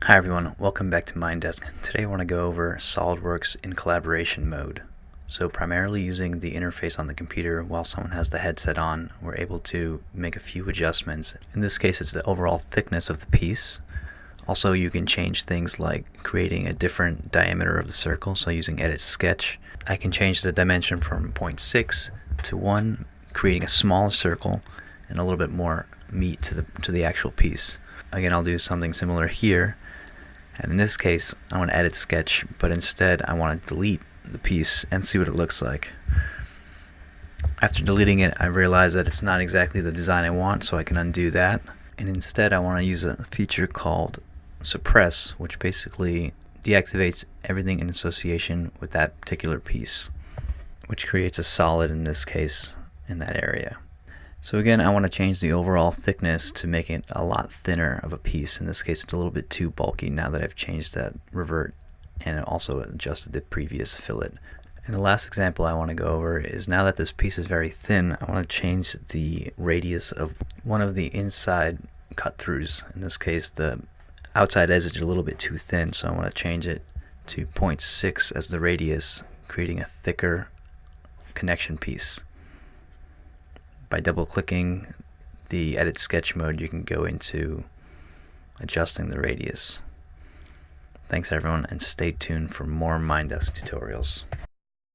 Hi everyone, welcome back to Mindesk. Today I want to go over SolidWorks in collaboration mode. So primarily using the interface on the computer while someone has the headset on, we're able to make a few adjustments. In this case it's the overall thickness of the piece. Also you can change things like creating a different diameter of the circle, so using Edit Sketch. I can change the dimension from 0.6 to 1, creating a smaller circle and a little bit more meat to the actual piece. Again, I'll do something similar here. And in this case, I want to edit sketch, but instead I want to delete the piece and see what it looks like. After deleting it, I realize that it's not exactly the design I want, so I can undo that. And instead I want to use a feature called suppress, which basically deactivates everything in association with that particular piece, which creates a solid in this case in that area. So again, I want to change the overall thickness to make it a lot thinner of a piece. In this case, it's a little bit too bulky now that I've changed that revert and also adjusted the previous fillet. And the last example I want to go over is, now that this piece is very thin, I want to change the radius of one of the inside cut throughs. In this case, the outside edge is a little bit too thin, so I want to change it to 0.6 as the radius, creating a thicker connection piece. By double-clicking the Edit Sketch mode, you can go into adjusting the radius. Thanks everyone, and stay tuned for more Mindesk tutorials.